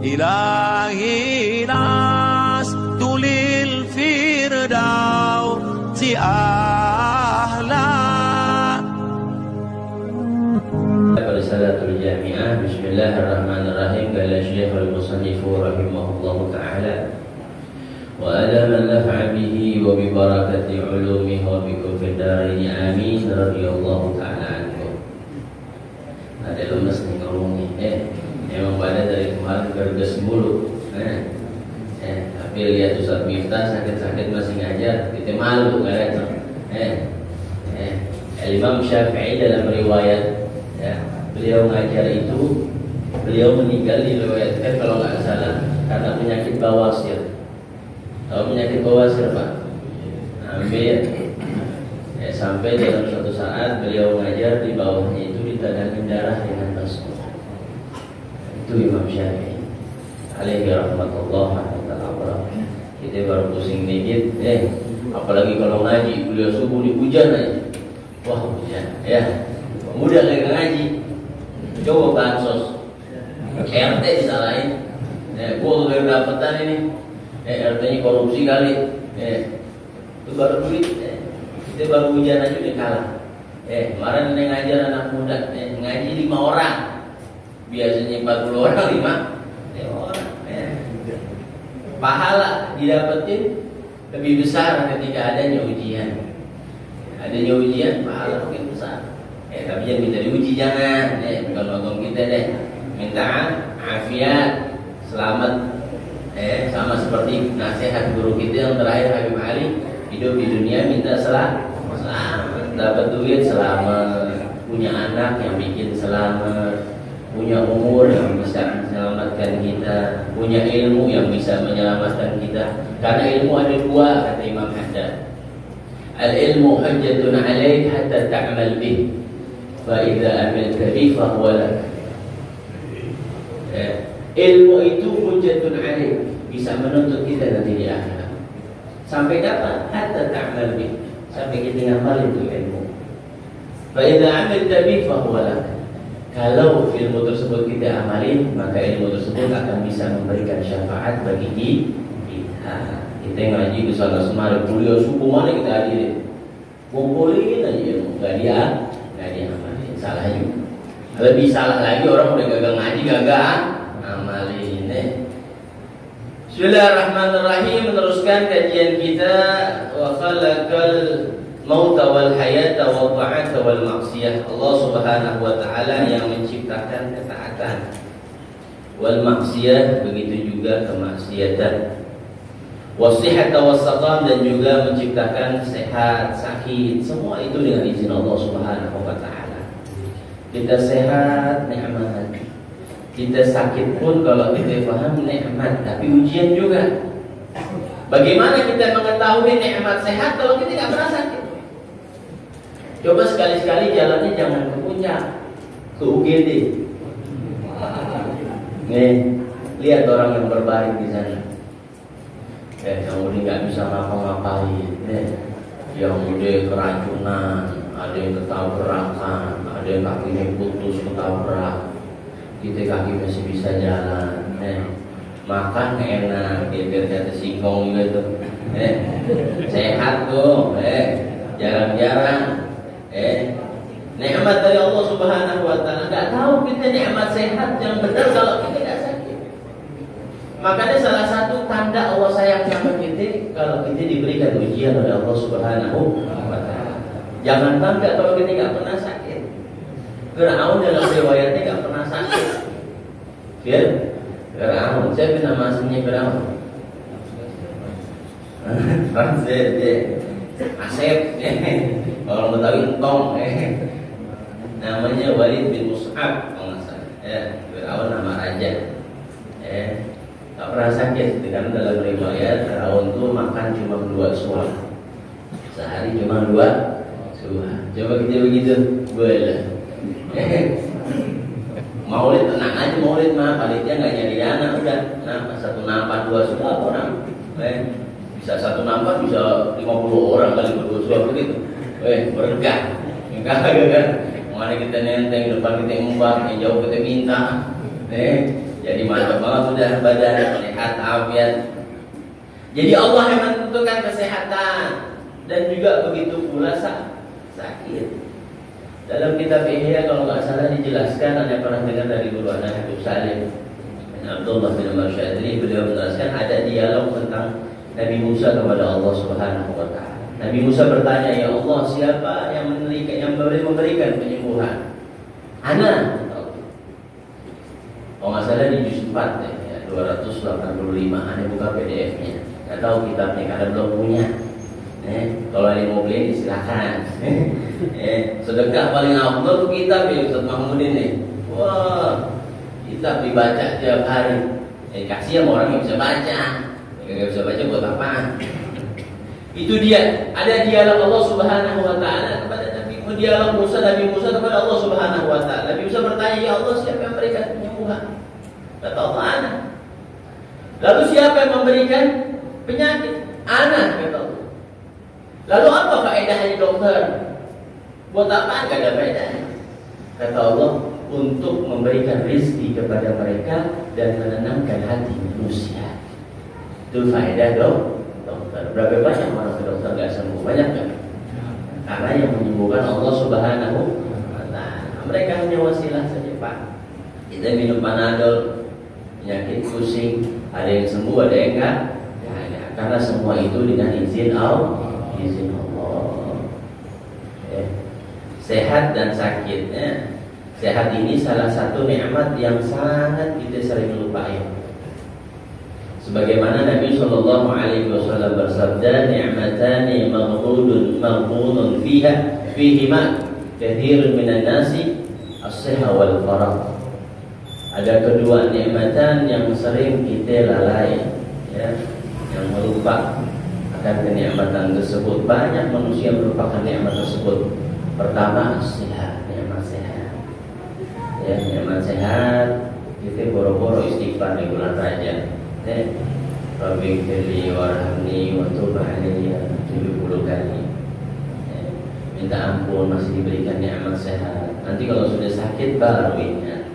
إلهي لست للفردوس أهلا. Risalatul Jami'ah. Bismillahirrahmanirrahim. Qala Syekhul Musannif rahimahullahu ta'ala wa ala man nafa'a bihi wa bi barakati ulumihi wa bi kufri darini amin radhiyallahu ta'ala anhu. Ada lemes nih ngomongnya. Emang pada dari kemarin gerges mulu. Tapi lihat Ustaz Miftah sakit-sakit masih ngajar, kita malu kan? Imam Syafi'i dalam riwayat, beliau ngajar itu, beliau meninggal diriwayatkan kalau nggak salah karena penyakit bawasir. Tahu penyakit bawasir Pak? Sampai dalam suatu saat beliau ngajar di bawahnya itu ditadangin darah dengan baskom. Itu Imam Syafi'i alaihi rahmatullah ta'ala. Kita baru pusing dikit, apalagi kalau ngaji, beliau subuh di hujan aja. Wah hujan, mudah lagi ngaji. Coba bansos, RT disalahin. Gua gak dapetan ini, RT-nya korupsi kali. Itu baru duit, kita baru hujan aja udah kalah. Kemarin ini ngajar anak muda, ngaji 5 orang. Biasanya 40 orang, 5 orang. Pahala didapetin lebih besar ketika adanya ujian. Adanya ujian, pahala mungkin besar. Tapi jangan minta diuji, jangan. Kalau kita deh minta afiat, selamat. Sama seperti nasihat guru kita yang terakhir Habib Ali, hidup di dunia minta selamat. Dapat duit selamat, punya anak yang bikin selamat, punya umur yang bisa menyelamatkan kita, punya ilmu yang bisa menyelamatkan kita. Karena ilmu ada 2, kata Imam Haddad. Al-ilmu hujjatun 'alaik hatta ta'mal bih, fa idza amilta bih fa huwa lak. Ilmu itu hujjatun 'alaik, bisa menuntut kita nanti di akhirat. Sampai kapan? Hatta ta'mal bih, sampai kita ngamalin itu ilmu. Fa idza amilta bih fa huwa lak. Kalau ilmu tersebut kita amalin, maka ilmu tersebut akan bisa memberikan syafaat bagi kita. Kita ngaji ke sana semari, kuliah subuh mana kita hadirin, kumpulin aja ilmu, nggak diamalin, salah juga. Lebih salah lagi orang udah gagal ngaji, gagal amalin. Bismillahirrahmanirrahim. Meneruskan kajian kita. Wa khalaqal mauta wal hayata wa ta'ata wal maksiyah. Allah subhanahu wa ta'ala yang menciptakan ketaatan, wal maksiyah, begitu juga kemaksiatan, wasihata wassaqam, dan juga menciptakan sehat, sakit. Semua itu dengan izin Allah subhanahu wa ta'ala. Kita sehat, nikmat. Kita sakit pun kalau kita paham nikmat, tapi ujian juga. Bagaimana kita mengetahui nikmat sehat kalau kita tidak pernah sakit? Coba sekali-sekali jalannya jangan ke puncak, ke UGD. Lihat orang yang berbaring di sana. Yang udah nggak bisa ngapa-ngapain. Yang udah keracunan, ada yang ketabrakan, ada yang kakinya putus ketabrak. Kita kaki masih bisa jalan. Makan enak, biar kata singkong gitu. Sehat tuh, jarang-jarang. Nikmat dari Allah subhanahu wa ta'ala. Gak tahu kita nikmat sehat yang benar kalau kita gak sakit. Makanya salah satu tanda Allah sayang sama kita kalau kita diberikan ujian oleh Allah subhanahu wa ta'ala. Jangan bangga kalau kita gak pernah sakit. Fir'aun dalam riwayatnya gak pernah sakit. Fir'aun, siapa nama aslinya Fir'aun? Asep, orang Betawi entong, namanya Walid bin Mus'ab, kalau nggak salah. Fir'aun nama raja, tak pernah sakit. Karena dalam riwayat Fir'aun itu makan cuma 2 suah, sehari cuma 2 suah. Coba kita begitu, boleh. Maulid tenang aja, maulid mah panitia nggak nyari dana, udah. Nah, 1 nampak 2 sudah orang. Bisa 1 nampak bisa 50 orang kali berdua suap begitu. Berkah. Enggak kan? Mana kita nenteng, depan kita embat, yang jauh kita minta. Jadi mantap banget sudah badan sehat, afiat. Jadi Allah yang menentukan kesehatan dan juga begitu pula sakit. Dalam kitab Ihya kalau nggak salah dijelaskan, Anda pernah dengar dari guru Anda Habib Salim bin Abdullah bin Umar Syadri, beliau menjelaskan ada dialog tentang Nabi Musa kepada Allah Subhanahu wa taala. Nabi Musa bertanya, "Ya Allah, siapa yang memberikan penyembuhan?" Ana. Kalau nggak salah di juz 4 ya, 285. Anda buka PDF-nya. Nggak tahu kitabnya karena belum punya. Kalau ada yang mau beli silakan. Sedekah paling afdal kitab ya Ustaz Mahmudin nih. Wah, kitab dibaca tiap hari. Kasih sama orang yang bisa baca. Yang nggak bisa baca buat apa? Itu dia. Ada dialog Allah Subhanahu wa taala kepada dialog Nabi Musa kepada Allah Subhanahu wa taala. Nabi Musa bertanya, "Ya Allah, siapa yang memberikan penyembuhan?" Kata Allah, "Ana." Lalu siapa yang memberikan penyakit? Ana, kata Allah. Lalu apa faedahnya dokter? Buat apa? Gak ada faedahnya. Kata Allah, untuk memberikan rezeki kepada mereka dan menenangkan hati manusia. Itu faedah dokter. Berapa banyak orang ke dokter gak sembuh? Banyak kan? Karena yang menyembuhkan Allah Subhanahu wa taala. Mereka hanya wasilah saja, Pak. Kita minum Panadol, penyakit pusing, ada yang sembuh, ada yang enggak. Ya, karena semua itu dengan izin Allah. Sehat dan sakitnya. Sehat ini salah satu nikmat yang sangat kita sering lupain. Sebagaimana Nabi Shallallahu Alaihi Wasallam bersabda, "Ni'matani maghbunun fihima kathirun minan nasi as-sihha wal faragh." Ada kedua nikmatan yang sering kita lalai, ya, yang melupa akan kenikmatan tersebut. Banyak manusia melupakan nikmat tersebut. Pertama, sehat, nikmat sehat. Ya, nikmat sehat. Kita boro-boro istighfar di bulan Rajab. Rabbi firli warhamni wa tub alayya 70 kali. Minta ampun, masih diberikan nikmat sehat. Nanti kalau sudah sakit baru ingat.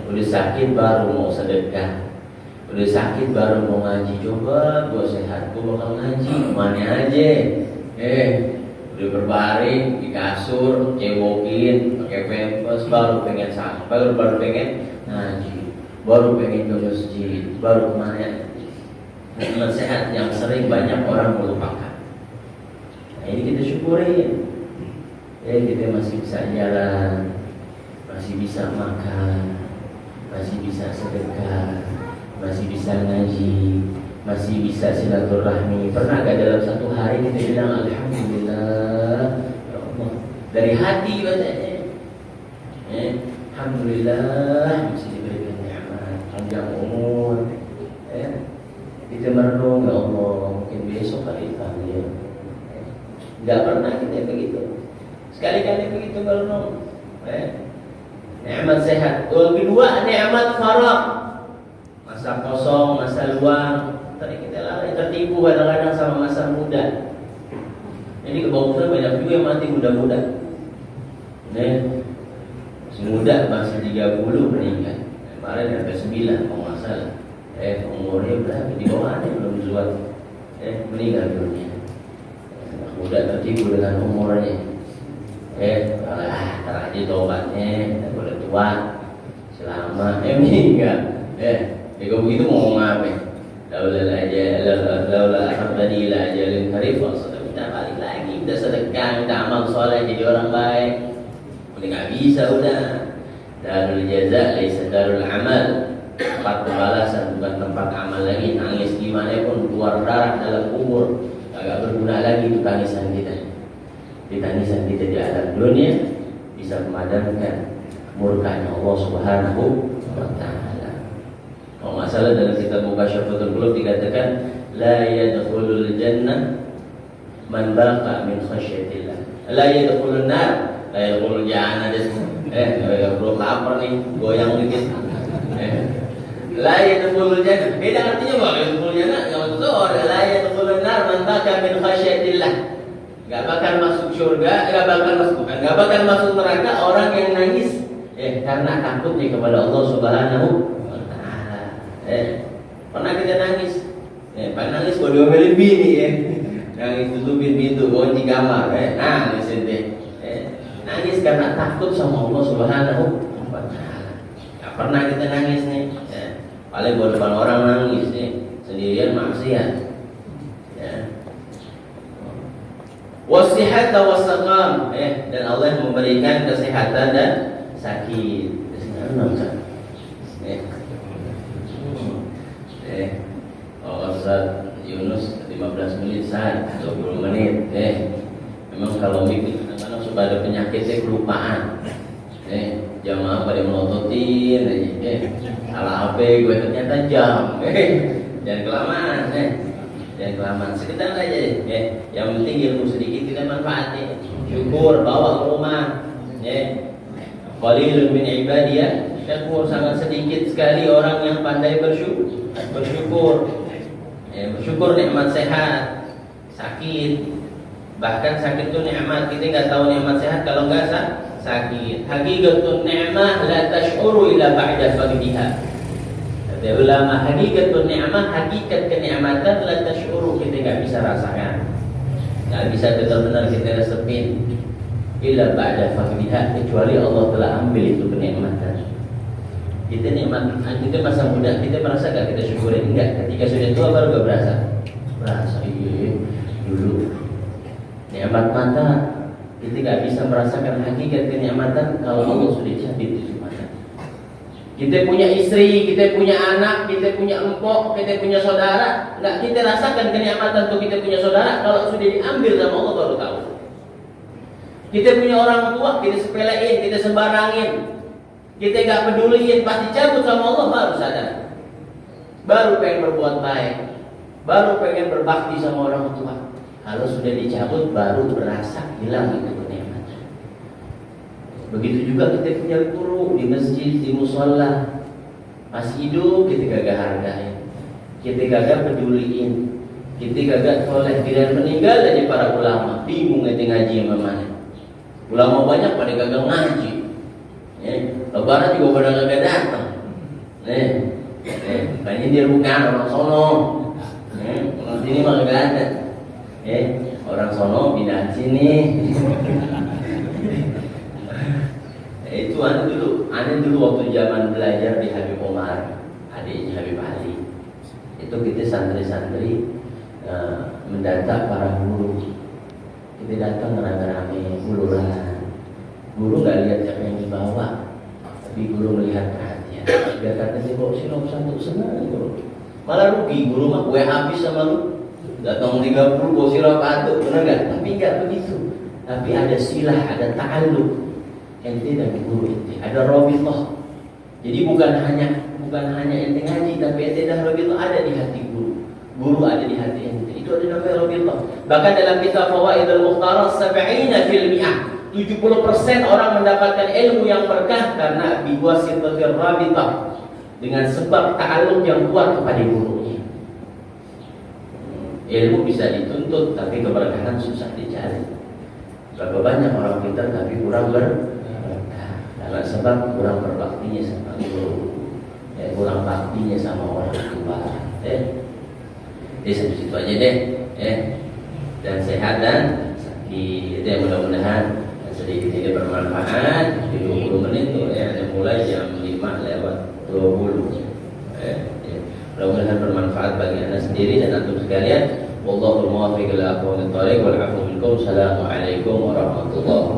Udah sakit baru mau sedekah. Udah sakit baru mau ngaji. Coba gua sehat, gua bakal ngaji. Mana aja. Udah berbaring di kasur, cewokin, pakai pampers, baru pengen sampai, baru pengen ngaji, baru pengen ke masjid, baru kemana? Nikmat sehat yang sering banyak orang melupakan. Nah, ini kita syukurin. Kita masih bisa jalan, masih bisa makan, masih bisa sedekah, masih bisa ngaji, masih bisa silaturahmi. Pernah gak dalam satu hari kita bilang alhamdulillah, ya Allah, dari hati bacanya. Alhamdulillah masih diberikan nikmat panjang umur. Kita merenung, ya Allah, mungkin besok kali ya. Gak pernah kita begitu. Sekali-kali begitu merenung. Nikmat sehat. Yang kedua, nikmat faragh. Masa kosong, masa luang. Tadi kita lalai, tertipu kadang-kadang sama masa muda. Ini kebagusan banyak juga yang mati muda-muda. Masih muda, masih 30 meninggal. Kemarin sampai 9 kalau nggak salah. Umurnya berapa? Di bawah ada belum zuat. Meninggal dunia. Anak muda tertipu dengan umurnya. Terakhir tobatnya, tak boleh tua. Selama meninggal. Kalau begitu mau ngomong apa? Laula akhbani ila ajalin qarib sudah minta balik lagi, udah sedekah, minta amal soleh jadi orang baik. Udah nggak bisa udah. Darul jaza laisa darul amal. Tempat pembalasan bukan tempat amal lagi. Nangis gimana pun keluar darah dalam kubur, agak berguna lagi itu tangisan kita. Di tangisan kita di alam dunia bisa memadamkan murkanya Allah Subhanahu wa taala. Kalau nggak salah dalam kitab Mukasyfatul Qulub dikatakan la yadkhulul jannah man baqa min khasyatillah. La yadkhulun nar, la yadkhulul jannah. Belum lapar nih, goyang dikit. La yadkhulul jannah. Beda artinya Bang, yadkhulul jannah enggak maksud la yadkhulun nar man baqa min khasyatillah. Enggak bakal masuk surga, enggak bakal masuk neraka orang yang nangis karena takutnya kepada Allah Subhanahu wa Pernah kita nangis, Pak nangis kok diomelin bini nangis tutupin pintu, kunci kamar, nangis nangis karena takut sama Allah Subhanahu wa Ta'ala. Gak pernah kita nangis nih, paling buat depan orang nangis nih, sendirian maksiat. Wasihat wasaqam, dan Allah memberikan kesehatan dan sakit. Ustaz Yunus 15 menit saat 20 menit. Memang kalau mikir kadang-kadang suka ada penyakitnya kelupaan. Jamaah pada melototin salah HP gue ternyata jam. Jangan kelamaan, jangan kelamaan, sekedar aja yang penting ilmu sedikit kita manfaatin. Syukur bawa ke rumah. Qalilun min ibadiyah syakur, sangat sedikit sekali orang yang pandai bersyukur. Bersyukur nikmat sehat, sakit, bahkan sakit itu nikmat. Kita nggak tahu nikmat sehat kalau nggak sakit. Hakikatun ni'mah la tash'uru ila ba'da faqdiha. Kata ulama, hakikatun ni'mah, hakikat kenikmatan la tash'uru, kita nggak bisa rasakan, nggak bisa benar-benar kita resepin illa ba'da faqdiha, kecuali Allah telah ambil itu kenikmatan. Kita nikmat, kita masa muda kita merasa gak kita syukurin? Enggak. Ketika sudah tua baru gak berasa. Iya dulu nikmat mata kita gak bisa merasakan hakikat kenikmatan kalau Allah sudah cabut itu mata. Kita punya istri, kita punya anak, kita punya empok, kita punya saudara, gak kita rasakan kenikmatan untuk kita punya saudara kalau sudah diambil sama Allah baru tahu. Kita punya orang tua, kita sepelein, kita sembarangin, kita gak peduliin, pasti cabut sama Allah baru sadar, baru pengen berbuat baik, baru pengen berbakti sama orang tua. Kalau sudah dicabut baru berasa hilang itu kenikmatan. Begitu juga kita punya guru di masjid, di musola, masih hidup kita gak hargain, kita gak peduliin, kita gak toleh. Bila meninggal aja para ulama bingung ngaji sama mana. Ulama banyak pada gagal ngaji. Lebaran juga pada gagal datang. Makanya dia bukan orang sono. Orang sini mah gak ada. Orang sono pindah sini. Itu aneh dulu waktu zaman belajar di Habib Omar, adiknya Habib Ali. Itu kita santri-santri mendata para guru. Kita datang rame-rame uluran. Guru nggak lihat siapa yang dibawa, tapi guru melihat perhatian. Dia kata sih kok sih satu senang gitu. Malah rugi guru mah gue habis sama lu. Datang 30 kok sih patut, benar nggak? Tapi nggak begitu. Tapi ada silah, ada ta'alluq. Ente dan guru ente, ada rabithah. Jadi bukan hanya ente ngaji, tapi ente dan rabithah ada di hati guru. Guru ada di hati ente. Itu ada namanya rabithah. Bahkan dalam kitab Fawaidul Mukhtarar 70% 70% orang mendapatkan ilmu yang berkah karena biwasitatir rabithah, dengan sebab ta'alluq yang kuat kepada gurunya. Ilmu bisa dituntut tapi keberkahan susah dicari. Berapa banyak orang pintar tapi kurang berkah karena sebab kurang berbaktinya sama guru, kurang baktinya sama orang tua. Sampai situ aja deh. Dan sehat dan sakit. Mudah-mudahan sedikit ini bermanfaat. Di 20 menit tuh mulai jam 5:20. Mudah-mudahan bermanfaat bagi anda sendiri dan antum sekalian. Wallahul muwaffiq ila aqwamit thoriq wal 'afwu minkum. Assalamualaikum warahmatullahi wabarakatuh.